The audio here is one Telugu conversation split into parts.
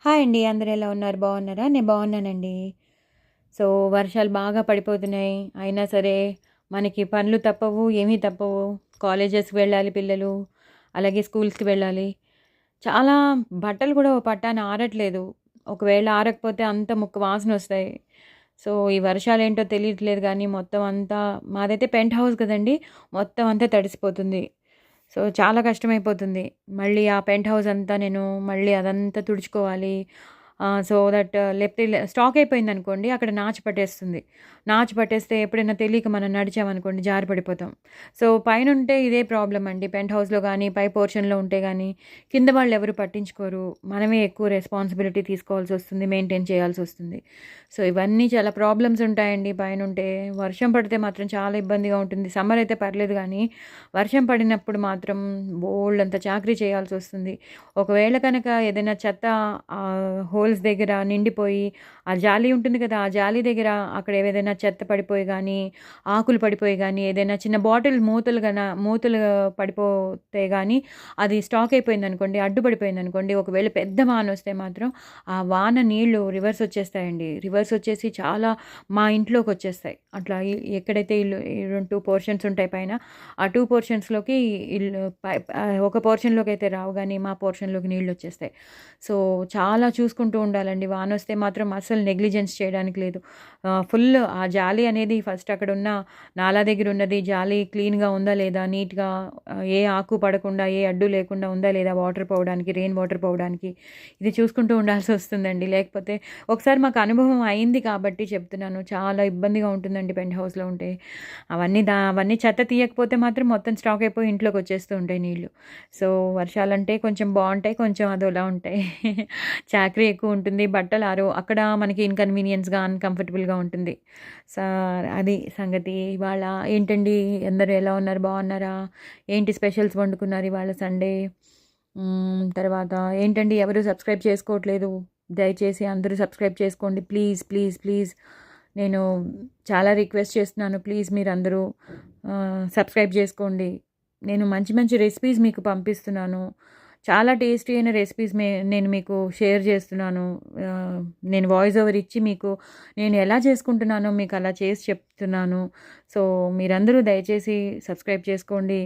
హాయ్ అండి. అందరూ ఎలా ఉన్నారు? బాగున్నారా? నేను బాగున్నానండి. సో, వర్షాలు బాగా పడిపోతున్నాయి. అయినా సరే మనకి పనులు తప్పవు, ఏమీ తప్పవు. కాలేజెస్‌కి వెళ్ళాలి పిల్లలు. అలాగే స్కూల్స్‌కి వెళ్ళాలి. చాలా బట్టలు కూడా ఓ పట్టాన ఆరట్లేదు. ఒకవేళ ఆరకపోతే అంతా ముక్క వాసనొస్తాయి. సో, ఈ వర్షాలేంటో తెలియట్లేదు గానీ మొత్తం అంతా మాదైతే పెంట్ హౌస్ కదండీ! మొత్తం అంతా తడిసిపోతుంది. సో, చాలా కష్టమైపోతుంది. మళ్ళీ ఆ పెంట్ హౌస్ అంతా నేను మళ్ళీ అదంతా తుడుచుకోవాలి. సో దట్ లేకపోతే స్టాక్ అయిపోయిందనుకోండి అక్కడ నాచు పట్టేస్తుంది. నాచు పట్టేస్తే ఎప్పుడైనా తెలియక మనం నడిచామనుకోండి జారి పడిపోతాం. సో, పైనుంటే ఇదే ప్రాబ్లమ్ అండి. పెంట్ హౌస్‌లో గానీ, పై పోర్షన్‌లో ఉంటే గానీ, కింద వాళ్ళెవరు పట్టించుకోరు. మనమే ఎక్కువ రెస్పాన్సిబిలిటీ తీసుకోవాల్సొస్తుంది. మెయింటైన్ చేయాల్సొస్తుంది. సో, ఇవన్నీ చాలా ప్రాబ్లమ్స్ ఉంటాయండి పైనుంటే. వర్షం పడితే మాత్రం చాలా ఇబ్బందిగా ఉంటుంది. సమ్మర్ అయితే పర్లేదు గానీ, వర్షం పడినప్పుడు మాత్రం బోలెడంత చాకరీ చేయాల్సొస్తుంది. ఒకవేళ కనుక ఏదైనా చెత్త హోల్స్ దగ్గర నిండిపోయి, ఆ జాలి ఉంటుంది కదా! ఆ జాలి దగ్గర అక్కడ ఏదైనా చెత్త పడిపోయి గానీ, ఆకులు పడిపోయి గానీ, ఏదైనా చిన్న బాటిల్ మూతలు పడిపోతే గానీ, అది స్టాక్ అయిపోయిందనుకోండి, అడ్డు పడిపోయిందనుకోండి, ఒకవేళ పెద్ద వానొస్తే మాత్రం, ఆ వాన నీళ్లు రివర్స్ వచ్చేస్తాయండి. రివర్స్ వచ్చేసి చాలా మా ఇంట్లోకొచ్చేస్తాయి. అట్లా ఎక్కడైతే ఇల్లు 2 పోర్షన్స్ ఉంటాయి పైన, ఆ 2 పోర్షన్స్‌లోకి ఒక పోర్షన్‌లోకైతే రావు గానీ, మా పోర్షన్‌లోకి నీళ్లొచ్చేస్తాయి. సో, చాలా చూసుకుంటూ ఉండాలండి. వానొస్తే మాత్రం అస్సలు నెగ్లిజెన్స్ చేయడానికి లేదు. ఫుల్ ఆ జాలి అనేది ఫస్ట్ అక్కడున్న నాలా దగ్గరున్నది జాలి క్లీన్‌గా ఉందా లేదా, నీట్‌గా ఏ ఆకు పడకుండా, ఏ అడ్డు లేకుండా ఉందా లేదా వాటర్ పోవడానికి, రెయిన్ వాటర్ పోవడానికి, ఇది చూసుకుంటూ ఉండాల్సొస్తుందండి. లేకపోతే ఒకసారి మాకు అనుభవం అయింది కాబట్టి చెప్తున్నాను. చాలా ఇబ్బందిగా ఉంటుందండి పెంట్ హౌస్‌లో ఉంటే. అవన్నీ చెత్త తీయకపోతే మాత్రం మొత్తం స్టాక్ అయిపోయి ఇంట్లోకొచ్చేస్తూ ఉంటాయి నీళ్ళు. సో, వర్షాలంటే కొంచెం బావుంటాయి. కొంచెం అదోలా ఉంటాయి. చాకరీ ఎక్కువుంటుంది. బట్టలు ఆరవు. అక్కడ మనకి ఇన్‌కన్వీనియన్స్‌గా, అన్‌కంఫర్టబుల్‌గా ఉంటుంది. సా అది సంగతి. ఇవాళ ఏంటండి అందరూ ఎలా ఉన్నారు? బాగున్నారా? ఏంటి స్పెషల్స్ వండుకున్నారు ఇవాళ సండే? తర్వాత ఏంటండి ఎవరు సబ్స్క్రైబ్ చేసుకోవట్లేదు. దయచేసి అందరూ సబ్స్క్రైబ్ చేసుకోండి. Please, please, please. నేను చాలా రిక్వెస్ట్ చేస్తున్నాను. ప్లీజ్ మీరందరూ సబ్స్క్రైబ్ చేసుకోండి. నేను మంచి మంచి రెసిపీస్ మీకు పంపిస్తున్నాను. చాలా టేస్టీ అయిన రెసిపీస్ నేను మీకు షేర్ చేస్తున్నాను. నేను వాయిస్ ఓవర్ ఇచ్చి మీకు నేను ఎలా చేసుకుంటున్నానో మీకు అలా చేసి చెప్తున్నాను. సో, మీరందరూ దయచేసి సబ్స్క్రైబ్ చేసుకోండి.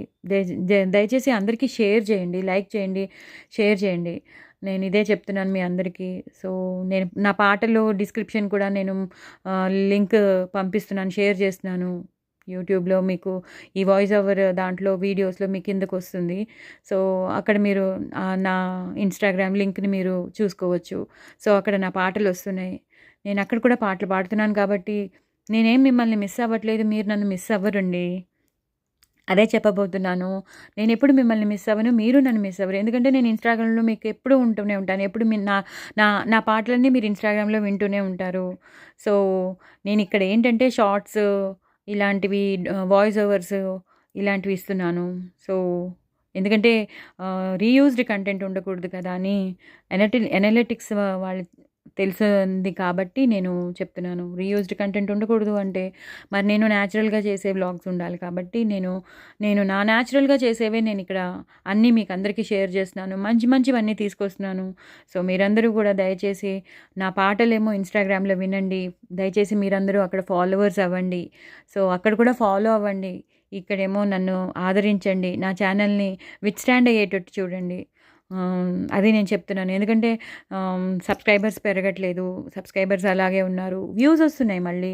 దయచేసి అందరికీ షేర్ చేయండి. లైక్ చేయండి, షేర్ చేయండి. నేను ఇదే చెప్తున్నాను మీ అందరికీ. సో, నేను నా పాటలు డిస్క్రిప్షన్ కూడా నేను లింక్ పంపిస్తున్నాను, షేర్ చేస్తున్నాను. యూట్యూబ్‌లో మీకు ఈ వాయిస్ ఓవర్ దాంట్లో వీడియోస్‌లో మీ కిందకొస్తుంది. సో, అక్కడ మీరు నా ఇన్‌స్టాగ్రామ్ లింక్‌ని మీరు చూసుకోవచ్చు. సో, అక్కడ నా పాటలొస్తున్నాయి. నేనక్కడ కూడా పాటలు పాడుతున్నాను కాబట్టి, నేనేం మిమ్మల్ని మిస్ అవ్వట్లేదు. మీరు నన్ను మిస్ అవ్వరండి. అదే చెప్పబోతున్నాను. నేనెప్పుడు మిమ్మల్ని మిస్ అవ్వను. మీరు నన్ను మిస్ అవ్వరు. ఎందుకంటే నేను ఇన్‌స్టాగ్రామ్‌లో మీకు ఎప్పుడూ ఉంటూనే ఉంటాను. ఎప్పుడు మీ నా నా నా పాటలన్నీ మీరు ఇన్‌స్టాగ్రామ్‌లో వింటూనే ఉంటారు. సో, నేనిక్కడ ఏంటంటే షార్ట్స్ ఇలాంటివి వాయిస్ ఓవర్స్ ఇలాంటివి ఇస్తున్నాను. సో, ఎందుకంటే రీయూజ్డ్ కంటెంట్ ఉండకూడదు కదా అని ఎనలిటిక్స్ వాళ్ళు తెలిసింది కాబట్టి నేను చెప్తున్నాను. రీయూజ్డ్ కంటెంట్ ఉండకూడదు అంటే మరి నేను న్యాచురల్‌గా చేసే వ్లాగ్స్ ఉండాలి కాబట్టి నేను నా న్యాచురల్‌గా చేసేవే నేనిక్కడ అన్నీ మీకు అందరికీ షేర్ చేస్తున్నాను. మంచి మంచివన్నీ తీసుకొస్తున్నాను. సో, మీరందరూ కూడా దయచేసి నా పాటలేమో ఇన్‌స్టాగ్రామ్‌లో వినండి. దయచేసి మీరందరూ అక్కడ ఫాలోవర్స్ అవ్వండి. సో, అక్కడ కూడా ఫాలో అవ్వండి. ఇక్కడేమో నన్ను ఆదరించండి. నా ఛానల్‌ని విత్‌స్టాండ్ అయ్యేటట్టు చూడండి. అది నేను చెప్తున్నాను. ఎందుకంటే సబ్స్క్రైబర్స్ పెరగట్లేదు. సబ్స్క్రైబర్స్ అలాగే ఉన్నారు. వ్యూస్ వస్తున్నాయి మళ్ళీ.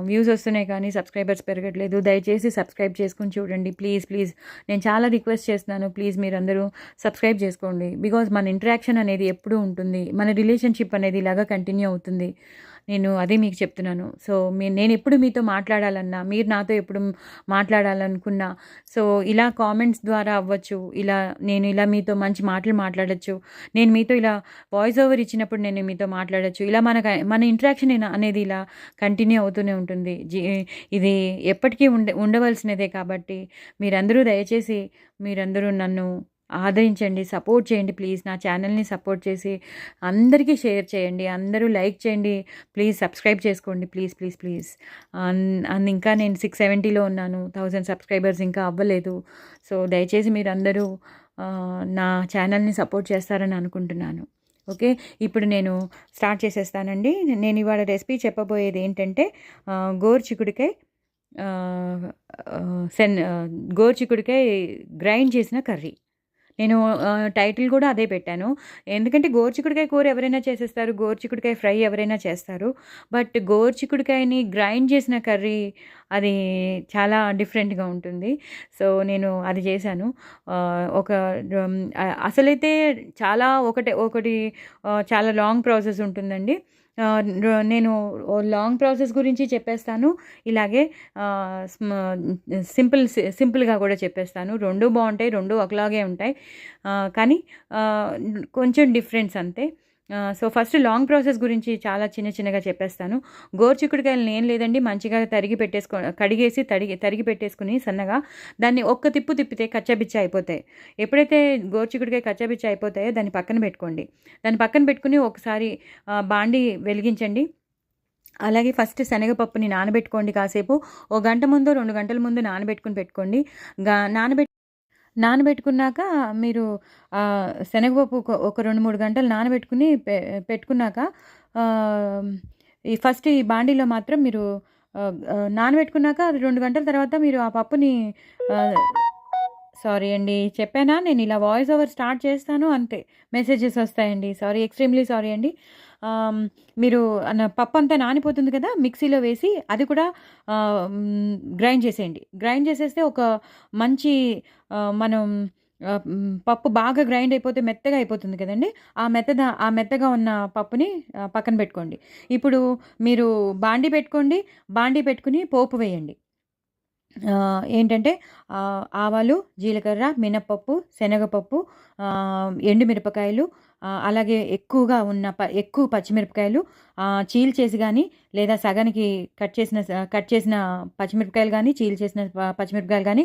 వ్యూస్ వస్తున్నాయి కానీ సబ్స్క్రైబర్స్ పెరగట్లేదు. దయచేసి సబ్స్క్రైబ్ చేసుకొని చూడండి. Please, please. నేను చాలా రిక్వెస్ట్ చేస్తున్నాను. ప్లీజ్ మీరందరూ సబ్స్క్రైబ్ చేసుకోండి. బికాజ్ మన ఇంటరాక్షన్ అనేది ఎప్పుడూ ఉంటుంది. మన రిలేషన్‌షిప్ అనేది ఇలాగా కంటిన్యూ అవుతుంది. నేను అదే మీకు చెప్తున్నాను. సో, నేనెప్పుడు మీతో మాట్లాడాలన్నా, మీరు నాతో ఎప్పుడు మాట్లాడాలనుకున్నా, సో, ఇలా కామెంట్స్ ద్వారా అవ్వచ్చు. నేను ఇలా మీతో మంచి మాటలు మాట్లాడొచ్చు. నేను మీతో ఇలా వాయిస్ ఓవర్ ఇచ్చినప్పుడు నేను మీతో మాట్లాడొచ్చు. ఇలా మన ఇంటరాక్షన్ అనేది ఇలా కంటిన్యూ అవుతూనే ఉంటుంది. ఇది ఎప్పటికీ ఉండవలసినదే కాబట్టి మీరందరూ దయచేసి మీరందరూ నన్ను ఆదరించండి, సపోర్ట్ చేయండి ప్లీజ్. నా ఛానల్‌ని సపోర్ట్ చేసి అందరికీ షేర్ చేయండి. అందరూ లైక్ చేయండి. ప్లీజ్ సబ్స్క్రైబ్ చేసుకోండి. Please, please, please. ఇంకా నేను 670లో ఉన్నాను. 1000 సబ్స్క్రైబర్స్ ఇంకా అవ్వలేదు. సో, దయచేసి మీరందరూ నా ఛానల్‌ని సపోర్ట్ చేస్తారని అనుకుంటున్నాను. ఓకే. ఇప్పుడు నేను స్టార్ట్ చేసేస్తానండి. నేను ఇవాళ రెసిపీ చెప్పబోయేది ఏంటంటే గోరుచిక్కుడుకాయ ఆహ్, గోరుచిక్కుడుకాయ గ్రైండ్ చేసిన కర్రీ. నేను టైటిల్ కూడా అదే పెట్టాను. ఎందుకంటే గోరుచిక్కుడుకాయ కూర ఎవరైనా చేసేస్తారు. గోరుచిక్కుడుకాయ ఫ్రై ఎవరైనా చేస్తారు. బట్ గోరుచిక్కుడుకాయని గ్రైండ్ చేసిన కర్రీ అది చాలా డిఫరెంట్‌గా ఉంటుంది. సో, నేను అది చేశాను. ఒక అసలైతే చాలా ఒకటి చాలా లాంగ్ ప్రాసెస్ ఉంటుందండి. నేను లాంగ్ ప్రాసెస్ గురించి చెప్పేస్తాను. ఇలాగే ఆహ్, స్మ సింపుల్‌గా కూడా చెప్పేస్తాను. 2 బావుంటాయి. 2 ఒకలాగే ఉంటాయి. కానీ ఆహ్, కొంచెం డిఫరెన్స్ అంతే. సో, ఫస్ట్ లాంగ్ ప్రాసెస్ గురించి చాలా చిన్నగా చెప్పేస్తాను. గోరుచిక్కుడుకాయలని ఏం లేదండి, మంచిగా కడిగేసి తరిగి పెట్టేసుకొని సన్నగా దాన్ని ఒక్క తిప్పితే కచ్చాబిచ్చా అయిపోతాయి. ఎప్పుడైతే గోరుచిక్కుడుకాయ కచ్చాబిచ్చా అయిపోతాయో దాన్ని పక్కన పెట్టుకోండి. దాన్ని పక్కన పెట్టుకొని ఒకసారి బాండీ వెలిగించండి. అలాగే ఫస్ట్ శనగపప్పుని నానబెట్టుకోండి కాసేపు. ఓ గంట ముందో, 2 గంటల ముందు నానబెట్టుకొని పెట్టుకోండి. గా నానబెట్ నానబెట్టుకున్నాక మీరు శనగపప్పు ఒక 2, 3 గంటలు నానబెట్టుకుని పెట్టుకున్నాక ఆహ్, ఈ బాండీలో మాత్రం మీరు నానబెట్టుకున్నాక అది 2 గంటల తర్వాత మీరు ఆ పప్పుని ఆహ్, సారీ అండి. చెప్పానా నేను ఇలా వాయిస్ ఓవర్ స్టార్ట్ చేస్తాను అంతే. మెసేజెస్ వస్తాయండి. సారీ, ఎక్స్‌ట్రీమ్‌లీ సారీ అండి. మీరు పప్పంతా నానిపోతుంది కదా! మిక్సీలో వేసి అది కూడా గ్రైండ్ చేసేయండి. గ్రైండ్ చేసేస్తే ఒక మంచి మనం పప్పు బాగా గ్రైండ్ అయిపోతే మెత్తగా అయిపోతుంది కదండీ! ఆ మెత్తగా ఉన్న పప్పుని పక్కన పెట్టుకోండి. ఇప్పుడు మీరు బాండీ పెట్టుకోండి. బాండీ పెట్టుకొని పోపు వేయండి. ఏంటంటే ఆవాలు, జీలకర్ర, మినపప్పు, శనగపప్పు, ఎండుమిరపకాయలు, అలాగే ఎక్కువగా ఉన్న ఎక్కువ పచ్చిమిరపకాయలు చీల్చేసి గానీ, లేదా సగానికి కట్ చేసిన పచ్చిమిరపకాయలు గానీ, చీల్చేసిన పచ్చిమిరపకాయలు గానీ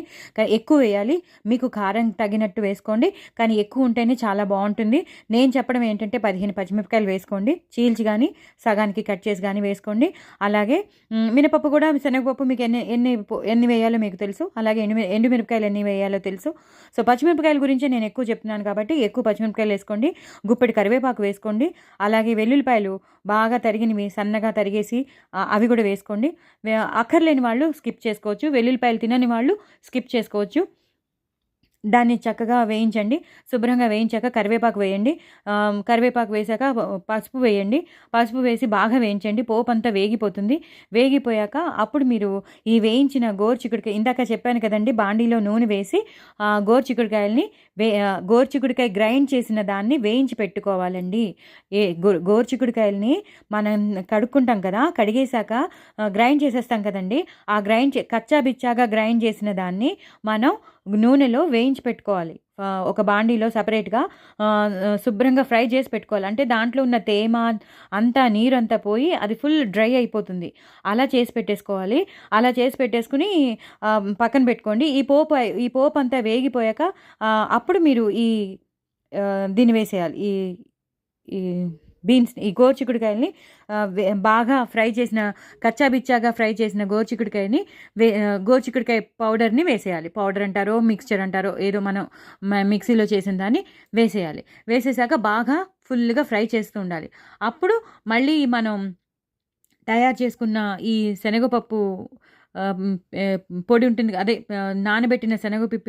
ఎక్కువ వేయాలి. మీకు కారం తగినట్టు వేసుకోండి. కానీ ఎక్కువ ఉంటేనే చాలా బావుంటుంది. నేను చెప్పడం ఏంటంటే 15 పచ్చిమిరపకాయలు వేసుకోండి. చీల్చి గానీ, సగానికి కట్ చేసి గానీ వేసుకోండి. అలాగే మినపప్పు కూడా, శనగపప్పు మీకు ఎన్ని వేయాలో మీకు తెలుసు. అలాగే ఎండుమిరపకాయలు ఎన్ని వేయాలో తెలుసు. సో, పచ్చిమిరపకాయల గురించే నేను ఎక్కువ చెప్తున్నాను కాబట్టి ఎక్కువ పచ్చిమిరపకాయలు వేసుకోండి. గుప్పెడు కరివేపాకు వేసుకోండి. అలాగే వెల్లుల్లిపాయలు బాగా తరిగినవి సన్నగా తరిగేసి అవి కూడా వేసుకోండి. అక్కర్లేని వాళ్ళు స్కిప్ చేసుకోవచ్చు. వెల్లుల్లిపాయలు తినని వాళ్ళు స్కిప్ చేసుకోవచ్చు. దాన్ని చక్కగా వేయించండి. శుభ్రంగా వేయించాక కరివేపాకు వేయండి. కరివేపాకు వేశాక పసుపు వేయండి. పసుపు వేసి బాగా వేయించండి. పోపంతా వేగిపోతుంది. వేగిపోయాక అప్పుడు మీరు ఈ వేయించిన గోరుచిక్కుడుకాయ, ఇందాక చెప్పాను కదండీ, బాండీలో నూనె వేసి గోరుచిక్కుడుకాయల్ని గోరుచిక్కుడుకాయ గ్రైండ్ చేసిన దాన్ని వేయించి పెట్టుకోవాలండి. గోరుచిక్కుడుకాయల్ని మనం కడుక్కుంటాం కదా, కడిగేశాక గ్రైండ్ చేసేస్తాం కదండీ. ఆ కచ్చా బిచ్చాగా గ్రైండ్ చేసిన దాన్ని మనం నూనెలో వేయించి పెట్టుకోవాలి. ఒక బాండీలో సెపరేట్‌గా శుభ్రంగా ఫ్రై చేసి పెట్టుకోవాలి. అంటే దాంట్లో ఉన్న తేమ అంతా, నీరంతా పోయి అది ఫుల్ డ్రై అయిపోతుంది. అలా చేసి పెట్టేసుకోవాలి. అలా చేసి పెట్టేసుకుని పక్కన పెట్టుకోండి. ఈ పోపు అంతా వేగిపోయాక అప్పుడు మీరు దీన్ని వేసేయాలి. ఈ ఈ ఈ గోరుచిక్కుడుకాయల్ని బాగా ఫ్రై చేసిన, కచ్చాబిచ్చాగా ఫ్రై చేసిన గోరుచిక్కుడుకాయ పౌడర్‌ని వేసేయాలి. పౌడర్ అంటారో, మిక్స్చర్ అంటారో, ఏదో మనం మిక్సీలో చేసిన దాన్ని వేసేయాలి. వేసేసాక బాగా ఫుల్‌గా ఫ్రై చేస్తూ ఉండాలి. అప్పుడు మళ్ళీ మనం తయారు చేసుకున్న ఈ శనగపప్పు పొడి ఉంటుంది. అదే నానబెట్టిన శనగపప్పు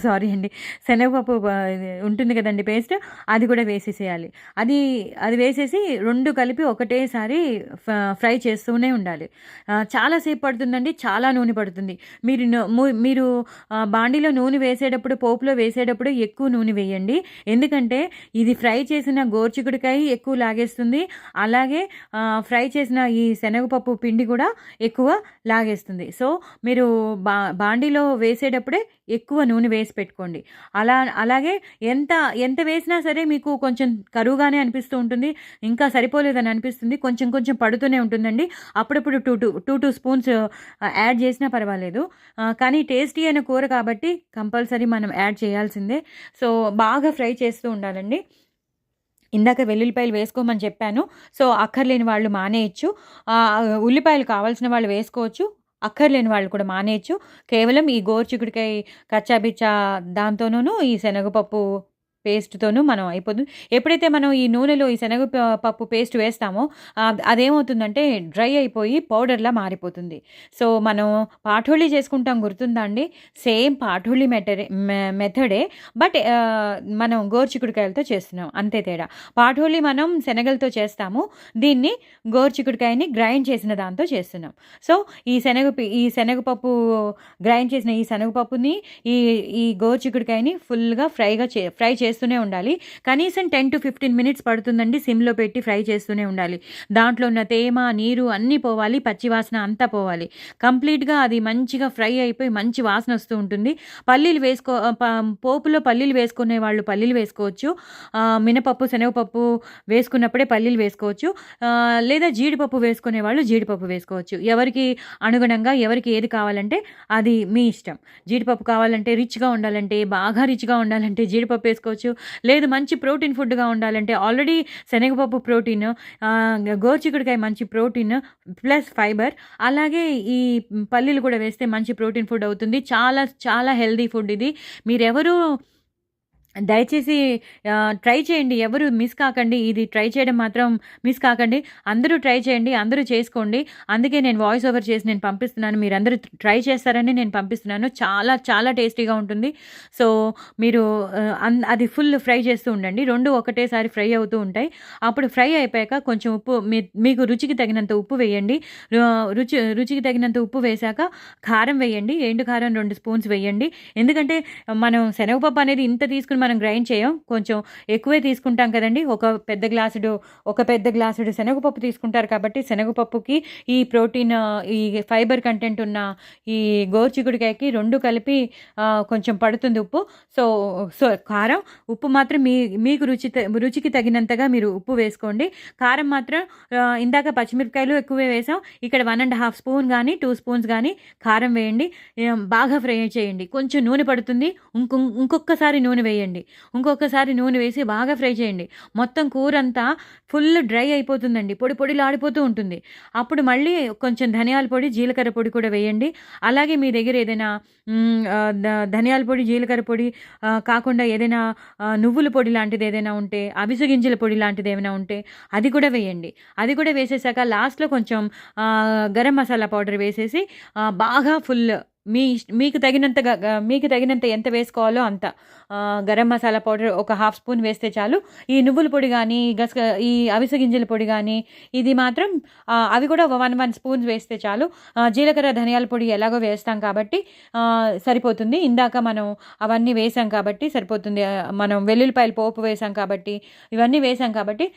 సారీ అండి. శనగపప్పు ఉంటుంది కదండీ పేస్ట్, అది కూడా వేసేసేయాలి. అది వేసేసి 2 కలిపి ఒకటేసారి ఫ్రై చేస్తూనే ఉండాలి. చాలా సేపు పడుతుందండి. చాలా నూనె పడుతుంది. మీరు బాండీలో నూనె వేసేటప్పుడు, పోపులో వేసేటప్పుడు ఎక్కువ నూనె వేయండి. ఎందుకంటే ఇది ఫ్రై చేసిన గోరుచిక్కుడుకాయ ఎక్కువ లాగేస్తుంది. అలాగే ఫ్రై చేసిన ఈ శనగపప్పు పిండి కూడా ఎక్కువ లాగేస్తుంది. సో, మీరు బాండీలో వేసేటప్పుడే ఎక్కువ నూనె వేసి పెట్టుకోండి. అలాగే ఎంత వేసినా సరే మీకు కొంచెం కరువుగానే అనిపిస్తూ ఉంటుంది. ఇంకా సరిపోలేదని అనిపిస్తుంది. కొంచెం పడుతూనే ఉంటుందండి. అప్పుడప్పుడు 2 స్పూన్స్ యాడ్ చేసినా పర్వాలేదు. కానీ టేస్టీ అయిన కూర కాబట్టి కంపల్సరీ మనం యాడ్ చేయాల్సిందే. సో, బాగా ఫ్రై చేస్తూ ఉండాలండి. ఇందాక వెల్లుల్లిపాయలు వేసుకోమని చెప్పాను. సో, అక్కర్లేని వాళ్ళు మానేయొచ్చు. ఉల్లిపాయలు కావాల్సిన వాళ్ళు వేసుకోవచ్చు. అక్కర్లేని వాళ్ళు కూడా మానేయొచ్చు. కేవలం ఈ గోరుచిక్కుడుకాయ కచ్చాబిచ్చా దాంతోనూ, ఈ శనగపప్పు పేస్ట్‌తోనూ మనం అయిపోతుంది. ఎప్పుడైతే మనం ఈ నూనెలో ఈ పప్పు పేస్ట్ వేస్తామో అదేమవుతుందంటే డ్రై అయిపోయి పౌడర్‌లా మారిపోతుంది. సో, మనం పాఠోళీ చేసుకుంటాం గుర్తుందా అండి? సేమ్ పాఠోళీ మెథడే. బట్ మనం గోరుచిక్కుడుకాయలతో చేస్తున్నాం అంతే తేడా. పాఠోళీ మనం శనగలతో చేస్తాము. దీన్ని గోరుచిక్కుడుకాయని గ్రైండ్ చేసిన దాంతో చేస్తున్నాం. సో, ఈ శనగపప్పు గ్రైండ్ చేసిన ఈ శనగపప్పుని ఈ గోరుచిక్కుడుకాయని ఫుల్‌గా ఫ్రై చేస్తూనే ఉండాలి. కనీసం 10-15 మినిట్స్ పడుతుందండి. సిమ్‌లో పెట్టి ఫ్రై చేస్తూనే ఉండాలి. దాంట్లో ఉన్న తేమ, నీరు అన్నీ పోవాలి. పచ్చి వాసన అంతా పోవాలి. కంప్లీట్‌గా అది మంచిగా ఫ్రై అయిపోయి మంచి వాసన వస్తూ ఉంటుంది. పోపులో పల్లీలు వేసుకునే వాళ్ళు పల్లీలు వేసుకోవచ్చు. మినపప్పు, శనగపప్పు వేసుకున్నప్పుడే పల్లీలు వేసుకోవచ్చు. లేదా జీడిపప్పు వేసుకునే వాళ్ళు జీడిపప్పు వేసుకోవచ్చు. ఎవరికి అనుగుణంగా ఎవరికి ఏది కావాలంటే అది మీ ఇష్టం. జీడిపప్పు కావాలంటే రిచ్‌గా ఉండాలంటే, బాగా రిచ్‌గా ఉండాలంటే జీడిపప్పు వేసుకోవచ్చు. లేదు మంచి ప్రోటీన్ ఫుడ్‌గా ఉండాలంటే ఆల్రెడీ శనగపప్పు ప్రోటీన్, గోరుచిక్కుడుకాయ మంచి ప్రోటీన్ ప్లస్ ఫైబర్. అలాగే ఈ పల్లీలు కూడా వేస్తే మంచి ప్రోటీన్ ఫుడ్ అవుతుంది. చాలా చాలా హెల్తీ ఫుడ్ ఇది. మీరెవరూ దయచేసి ట్రై చేయండి. ఎవరు మిస్ కాకండి. ఇది ట్రై చేయడం మాత్రం మిస్ కాకండి. అందరూ ట్రై చేయండి. అందరూ చేసుకోండి. అందుకే నేను వాయిస్ ఓవర్ చేసి నేను పంపిస్తున్నాను. మీరందరూ ట్రై చేస్తారని నేను పంపిస్తున్నాను. చాలా చాలా టేస్టీగా ఉంటుంది. సో, మీరు అది ఫుల్ ఫ్రై చేస్తూ ఉండండి. 2 ఒకటేసారి ఫ్రై అవుతూ ఉంటాయి. అప్పుడు ఫ్రై అయిపోయాక కొంచెం ఉప్పు మీకు రుచికి తగినంత ఉప్పు వేయండి. రుచికి తగినంత ఉప్పు వేశాక కారం వేయండి. ఎండు కారం 2 స్పూన్స్ వేయండి. ఎందుకంటే మనం శనగపప్పు అనేది ఇంత తీసుకుని మనం గ్రైండ్ చేయం. కొంచెం ఎక్కువే తీసుకుంటాం కదండి. ఒక పెద్ద గ్లాసుడు శనగపప్పు తీసుకుంటారు కాబట్టి శనగపప్పుకి ఈ ప్రోటీన్, ఈ ఫైబర్ కంటెంట్ ఉన్న ఈ గోరుచిక్కుడుకాయకి 2 కలిపి కొంచెం పడుతుంది ఉప్పు. సో కారం, ఉప్పు మాత్రం మీకు రుచికి తగినంతగా మీరు ఉప్పు వేసుకోండి. కారం మాత్రం ఇందాక పచ్చిమిరపకాయలు ఎక్కువే వేసాం. ఇక్కడ 1.5 స్పూన్ కానీ 2 స్పూన్స్ కానీ కారం వేయండి. బాగా ఫ్రై చేయండి. కొంచెం నూనె పడుతుంది. ఇంకొకసారి నూనె వేయండి. ఇంకొకసారి నూనె వేసి బాగా ఫ్రై చేయండి. మొత్తం కూర అంతా ఫుల్ డ్రై అయిపోతుందండి. పొడిలాడిపోతూ ఉంటుంది. అప్పుడు మళ్ళీ కొంచెం ధనియాల పొడి, జీలకర్ర పొడి కూడా వేయండి. అలాగే మీ దగ్గర ఏదైనా ధనియాల పొడి, జీలకర్ర పొడి కాకుండా ఏదైనా నువ్వుల పొడి లాంటిది ఏదైనా ఉంటే, అవిసె గింజల పొడి లాంటిది ఏమైనా ఉంటే అది కూడా వేయండి. అది కూడా వేసేసాక లాస్ట్లో కొంచెం గరం మసాలా పౌడర్ వేసేసి బాగా ఫుల్ మీకు తగినంత ఎంత వేసుకోవాలో అంత గరం మసాలా పౌడర్ ఒక 1/2 స్పూన్ వేస్తే చాలు. ఈ నువ్వుల పొడి కానీ ఈ అవిసె గింజల పొడి కానీ ఇది మాత్రం అవి కూడా 1 స్పూన్ వేస్తే చాలు. జీలకర్ర, ధనియాల పొడి ఎలాగో వేస్తాం కాబట్టి సరిపోతుంది. ఇందాక మనం అవన్నీ వేసాం కాబట్టి సరిపోతుంది. మనం వెల్లుల్లిపాయలు పోపు వేసాం కాబట్టి, ఇవన్నీ వేసాం కాబట్టి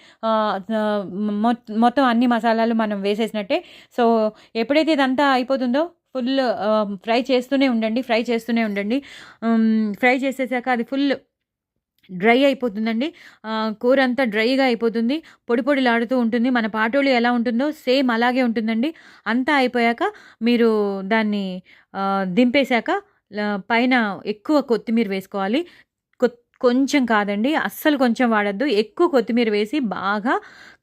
మొత్తం అన్ని మసాలాలు మనం వేసేసినట్టే. సో, ఎప్పుడైతే ఇదంతా అయిపోతుందో ఫుల్ ఫ్రై చేస్తూనే ఉండండి. ఫ్రై చేసేసాక అది ఫుల్ డ్రై అయిపోతుందండి. కూర అంతా డ్రైగా అయిపోతుంది. పొడిలాడుతూ ఉంటుంది. మన పాటోళీ ఎలా ఉంటుందో సేమ్ అలాగే ఉంటుందండి. అంతా అయిపోయాక మీరు దాన్ని దింపేశాక పైన ఎక్కువ కొత్తిమీర వేసుకోవాలి. కొంచెం కాదండి, అస్సలు కొంచెం వాడద్దు. ఎక్కువ కొత్తిమీర వేసి బాగా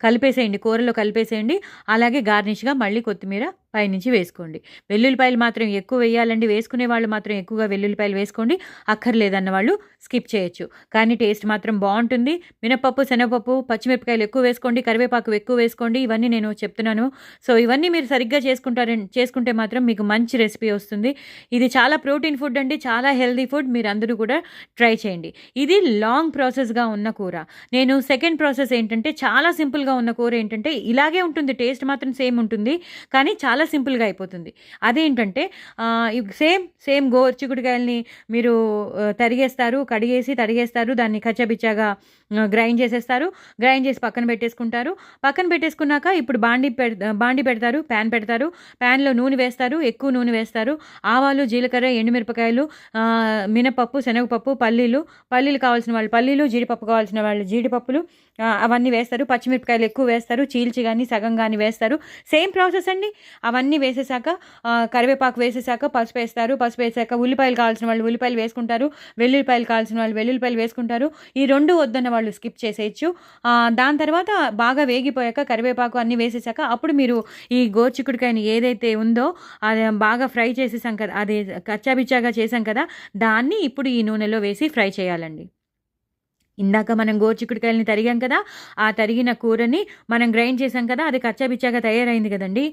కలిపేసేయండి. కూరలో కలిపేసేయండి. అలాగే గార్నిష్గా మళ్ళీ కొత్తిమీర పైనుంచి వేసుకోండి. వెల్లుల్లిపాయలు మాత్రం ఎక్కువ వేయాలండి. వేసుకునే వాళ్ళు మాత్రం ఎక్కువగా వెల్లుల్లిపాయలు వేసుకోండి. అక్కర్లేదన్న వాళ్ళు స్కిప్ చేయొచ్చు. కానీ టేస్ట్ మాత్రం బాగుంటుంది. మినపప్పు, శనగపప్పు, పచ్చిమిరపకాయలు ఎక్కువ వేసుకోండి. కరివేపాకు ఎక్కువ వేసుకోండి. ఇవన్నీ నేను చెప్తున్నాను. సో, ఇవన్నీ మీరు సరిగ్గా చేసుకుంటే మాత్రం మీకు మంచి రెసిపీ వస్తుంది. ఇది చాలా ప్రోటీన్ ఫుడ్ అండి. చాలా హెల్దీ ఫుడ్. మీరు అందరూ కూడా ట్రై చేయండి. ఇది లాంగ్ ప్రాసెస్గా ఉన్న కూర. నేను సెకండ్ ప్రాసెస్ ఏంటంటే చాలా సింపుల్గా ఉన్న కూర ఏంటంటే ఇలాగే ఉంటుంది. టేస్ట్ మాత్రం సేమ్ ఉంటుంది. కానీ చాలా సింపుల్గా అయిపోతుంది. అదేంటంటే సేమ్ గోరుచిక్కుడుకాయల్ని మీరు కడిగేసి తరిగేస్తారు. దాన్ని కచ్చబిచ్చాగా గ్రైండ్ చేసేస్తారు. గ్రైండ్ చేసి పక్కన పెట్టేసుకుంటారు. పక్కన పెట్టేసుకున్నాక ఇప్పుడు బాండి పెడతారు. ప్యాన్ పెడతారు. ప్యాన్లో నూనె వేస్తారు. ఎక్కువ నూనె వేస్తారు. ఆవాలు, జీలకర్ర, ఎండుమిరపకాయలు, మినపప్పు, శనగపప్పు, పల్లీలు కావాల్సిన వాళ్ళు పల్లీలు, జీడిపప్పు కావాల్సిన వాళ్ళు జీడిపప్పులు అవన్నీ వేస్తారు. పచ్చిమిరపకాయలు ఎక్కువ వేస్తారు. చీల్చి కానీ సగం కానీ వేస్తారు. సేమ్ ప్రాసెస్ అండి. అవన్నీ వేసేసాక కరివేపాకు వేసేసాక పసుపు వేస్తారు. పసుపు వేసాక ఉల్లిపాయలు కావాల్సిన వాళ్ళు ఉల్లిపాయలు వేసుకుంటారు. వెల్లుల్లిపాయలు కావాల్సిన వాళ్ళు వెల్లుల్లిపాయలు వేసుకుంటారు. ఈ 2 వద్దన్న వాళ్ళు స్కిప్ చేసేయచ్చు. దాని తర్వాత బాగా వేగిపోయాక కరివేపాకు అన్నీ వేసేసాక అప్పుడు మీరు ఈ గోరుచిక్కుడుకాయని ఏదైతే ఉందో అది బాగా ఫ్రై చేసేసాం కదా, అది కచ్చాబిచ్చాగా చేసాం కదా, దాన్ని ఇప్పుడు ఈ నూనెలో వేసి ఫ్రై చేయాలండి. ఇందాక మనం గోరుచిక్కుడుకాయలని తరిగాం కదా, ఆ తరిగిన కూరని మనం గ్రైండ్ చేసాం కదా, అది కచ్చాపిచ్చాగా తయారైంది కదండి.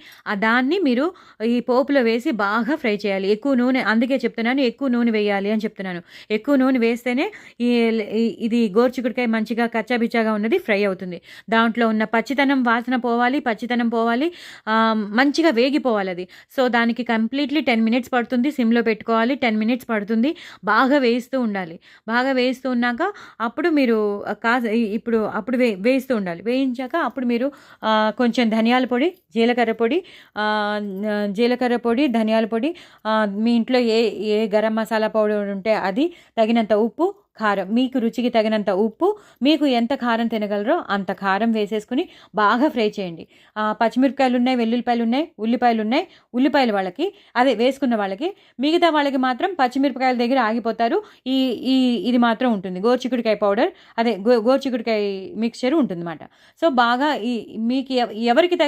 దాన్ని మీరు ఈ పోపులో వేసి బాగా ఫ్రై చేయాలి. ఎక్కువ నూనె, అందుకే చెప్తున్నాను ఎక్కువ నూనె వేయాలి అని చెప్తున్నాను. ఎక్కువ నూనె వేస్తేనే ఇది గోరుచిక్కుడుకాయ మంచిగా కచ్చాపిచ్చాగా ఉన్నది ఫ్రై అవుతుంది. దాంట్లో ఉన్న పచ్చితనం వాసన పోవాలి, పచ్చితనం పోవాలి, మంచిగా వేగిపోవాలి అది. సో దానికి కంప్లీట్లీ 10 మినిట్స్ పడుతుంది. సిమ్లో పెట్టుకోవాలి, 10 మినిట్స్ పడుతుంది. బాగా వేయిస్తూ ఉండాలి. బాగా వేయిస్తూ ఉన్నాక అప్పుడు మీరు అప్పుడు వేయిస్తూ ఉండాలి. వేయించాక అప్పుడు మీరు కొంచెం ధనియాల పొడి, జీలకర్ర పొడి, ధనియాల పొడి, మీ ఇంట్లో ఏ గరం మసాలా పౌడర్ ఉంటే అది, తగినంత ఉప్పు, కారం, మీకు రుచికి తగినంత ఉప్పు, మీకు ఎంత కారం తినగలరో అంత కారం వేసేసుకుని బాగా ఫ్రై చేయండి. పచ్చిమిరపకాయలు ఉన్నాయి, వెల్లుల్లిపాయలు ఉన్నాయి, ఉల్లిపాయలు వాళ్ళకి అదే వేసుకున్న వాళ్ళకి, మిగతా వాళ్ళకి మాత్రం పచ్చిమిరపకాయల దగ్గర ఆగిపోతారు. ఇది మాత్రం ఉంటుంది, గోరుచిక్కుడుకాయ పౌడర్, అదే గోరుచిక్కుడుకాయ మిక్స్చర్ ఉంటుందన్నమాట. సో బాగా మీకు ఎవరికి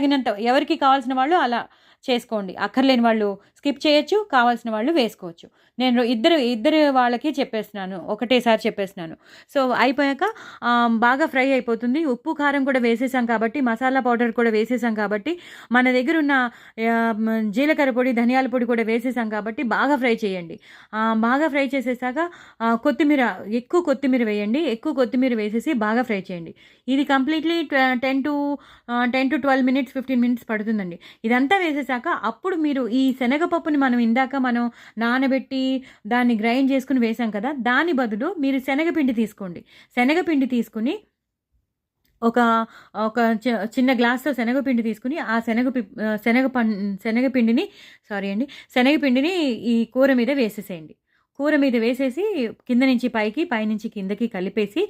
కావాల్సిన వాళ్ళు అలా చేసుకోండి. అక్కర్లేని వాళ్ళు స్కిప్ చేయొచ్చు, కావాల్సిన వాళ్ళు వేసుకోవచ్చు. నేను ఇద్దరు వాళ్ళకి చెప్పేస్తున్నాను, ఒకటేసారి చెప్పేస్తున్నాను. సో అయిపోయాక బాగా ఫ్రై అయిపోతుంది. ఉప్పు కారం కూడా వేసేసాం కాబట్టి, మసాలా పౌడర్ కూడా వేసేసాం కాబట్టి, మన దగ్గర ఉన్న జీలకర్ర పొడి, ధనియాల పొడి కూడా వేసేసాం కాబట్టి బాగా ఫ్రై చేయండి. బాగా ఫ్రై చేసేసాక ఎక్కువ కొత్తిమీర వేయండి. ఎక్కువ కొత్తిమీర వేసేసి బాగా ఫ్రై చేయండి. ఇది కంప్లీట్లీ 10 to 12 మినిట్స్ 15 మినిట్స్ పడుతుందండి. ఇదంతా వేసేసాక అప్పుడు మీరు ఈ శనగపప్పుని మనం నానబెట్టి దాన్ని గ్రైండ్ చేసుకుని వేసాం కదా, దాని బదులు మీరు శనగపిండి తీసుకోండి. శనగపిండి తీసుకుని ఒక చిన్న గ్లాస్తో శనగపిండి తీసుకుని ఆ శనగపిండిని ఈ కూర మీద వేసేసేయండి. కూర మీద వేసేసి కింద నుంచి పైకి, పైనుంచి కిందకి కలిపేసి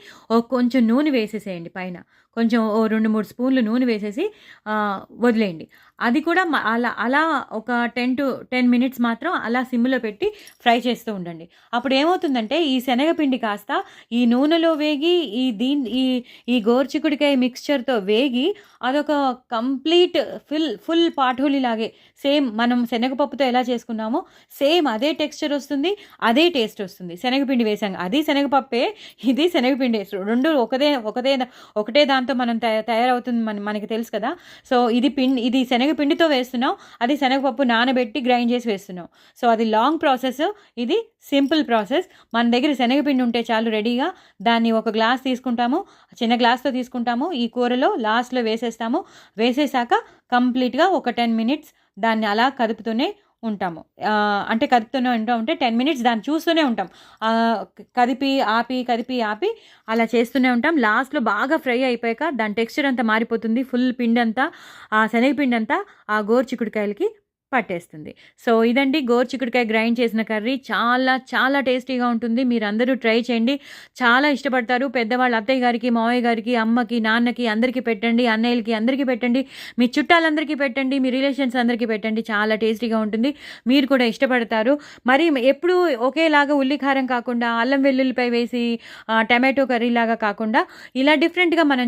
కొంచెం నూనె వేసేసేయండి. పైన కొంచెం 2-3 స్పూన్లు నూనె వేసేసి వదిలేయండి. అది కూడా అలా ఒక 10 మినిట్స్ మాత్రం అలా సిమ్లో పెట్టి ఫ్రై చేస్తూ ఉండండి. అప్పుడు ఏమవుతుందంటే ఈ శనగపిండి కాస్త ఈ నూనెలో వేగి ఈ గోరుచిక్కుడుకాయ మిక్స్చర్తో వేగి అదొక కంప్లీట్ ఫుల్ పాఠోలిలాగే సేమ్ మనం శనగపప్పుతో ఎలా చేసుకున్నామో సేమ్ అదే టెక్స్చర్ వస్తుంది, అదే టేస్ట్ వస్తుంది. శనగపిండి వేసాం, అది శనగపప్పే, ఇది శనగపిండి, రెండు ఒకటే దాంతో మనం తయారవుతుంది, మనకి తెలుసు కదా. సో ఇది శనగపిండితో వేస్తున్నాం, అది శనగపప్పు నానబెట్టి గ్రైండ్ చేసి వేస్తున్నాం. సో అది లాంగ్ ప్రాసెస్, ఇది సింపుల్ ప్రాసెస్. మన దగ్గర శనగపిండి ఉంటే చాలు రెడీగా. దాన్ని ఒక గ్లాస్ తీసుకుంటాము, చిన్న గ్లాస్తో తీసుకుంటాము, ఈ కూరలో లాస్ట్లో వేసేసాక కంప్లీట్గా ఒక 10 మినిట్స్ దాన్ని అలా కదుపుతూనే ఉంటాము. అంటే కదుపుతూనే ఉంటే 10 మినిట్స్ దాన్ని చూస్తూనే ఉంటాం. కదిపి ఆపి అలా చేస్తూనే ఉంటాం. లాస్ట్లో బాగా ఫ్రై అయిపోయాక దాని టెక్స్చర్ అంతా మారిపోతుంది. ఫుల్ పిండి అంతా, ఆ శనగపిండి అంతా ఆ గోరుచిక్కుడుకాయలకి పట్టేస్తుంది. సో ఇదండి గోరుచిక్కుడుకాయ గ్రైండ్ చేసిన కర్రీ. చాలా చాలా టేస్టీగా ఉంటుంది. మీరందరూ ట్రై చేయండి, చాలా ఇష్టపడతారు. పెద్దవాళ్ళు అత్తయ్య గారికి, మావయ్య గారికి, అమ్మకి, నాన్నకి అందరికీ పెట్టండి, అన్నయ్యలకి అందరికీ పెట్టండి, మీ చుట్టాలందరికీ పెట్టండి, మీ రిలేషన్స్ అందరికీ పెట్టండి. చాలా టేస్టీగా ఉంటుంది, మీరు కూడా ఇష్టపడతారు. మరి ఎప్పుడు ఒకేలాగా ఉల్లికారం కాకుండా, అల్లం వెల్లుల్లిపై వేసి టమాటో కర్రీలాగా కాకుండా ఇలా డిఫరెంట్గా మనం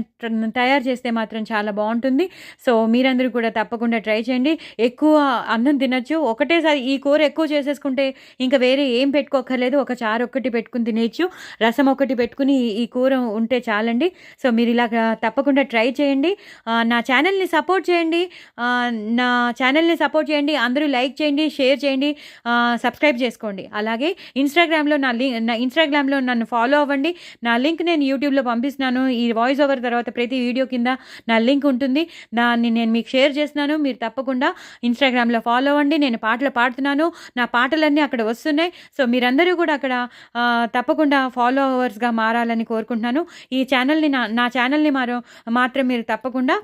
తయారు చేస్తే మాత్రం చాలా బాగుంటుంది. సో మీరందరూ కూడా తప్పకుండా ట్రై చేయండి. ఎక్కువ అన్నం తినచ్చు. ఒకటేసారి ఈ కూర ఎక్కువ చేసేసుకుంటే ఇంకా వేరే ఏం పెట్టుకోకర్లేదు, ఒక చారు ఒక్కటి పెట్టుకుని తినేయచ్చు, రసం ఒకటి పెట్టుకుని ఈ కూర ఉంటే చాలండి. సో మీరు ఇలా తప్పకుండా ట్రై చేయండి. నా ఛానల్ని సపోర్ట్ చేయండి, అందరూ లైక్ చేయండి, షేర్ చేయండి, సబ్స్క్రైబ్ చేసుకోండి. అలాగే ఇన్స్టాగ్రామ్లో నన్ను ఫాలో అవ్వండి. నా లింక్ నేను యూట్యూబ్లో పంపిస్తున్నాను. ఈ వాయిస్ ఓవర్ తర్వాత ప్రతి వీడియో కింద నా లింక్ ఉంటుంది, దాన్ని నేను మీకు షేర్ చేస్తున్నాను. మీరు తప్పకుండా ఇన్స్టాగ్రామ్లో ఫాలో అవ్వండి. నేను పాటలు పాడుతున్నాను, నా పాటలన్నీ అక్కడ వస్తున్నాయి. సో మీరందరూ కూడా అక్కడ తప్పకుండా ఫాలోవర్స్గా మారాలని కోరుకుంటున్నాను. ఈ ఛానల్ని నా ఛానల్ని మాత్రం మీరు తప్పకుండా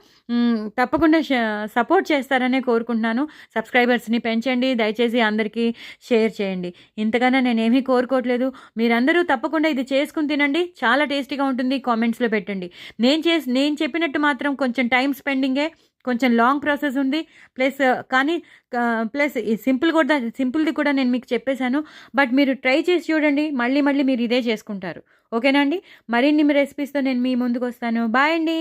సపోర్ట్ చేస్తారనే కోరుకుంటున్నాను. సబ్స్క్రైబర్స్ని పెంచండి, దయచేసి అందరికీ షేర్ చేయండి. ఇంతకన్నా నేనేమీ కోరుకోవట్లేదు. మీరందరూ తప్పకుండా ఇది చేసుకుని తినండి, చాలా టేస్టీగా ఉంటుంది. కామెంట్స్లో పెట్టండి. నేను చెప్పినట్టు మాత్రం కొంచెం టైం స్పెండింగే, కొంచెం లాంగ్ ప్రాసెస్ ఉంది. ప్లస్ ఈ సింపుల్ది కూడా నేను మీకు చెప్పేశాను. బట్ మీరు ట్రై చేసి చూడండి, మళ్ళీ మీరు ఇదే చేసుకుంటారు. ఓకేనా అండి? మరిన్ని రెసిపీస్తో నేను మీ ముందుకు వస్తాను. బాయ్ అండి.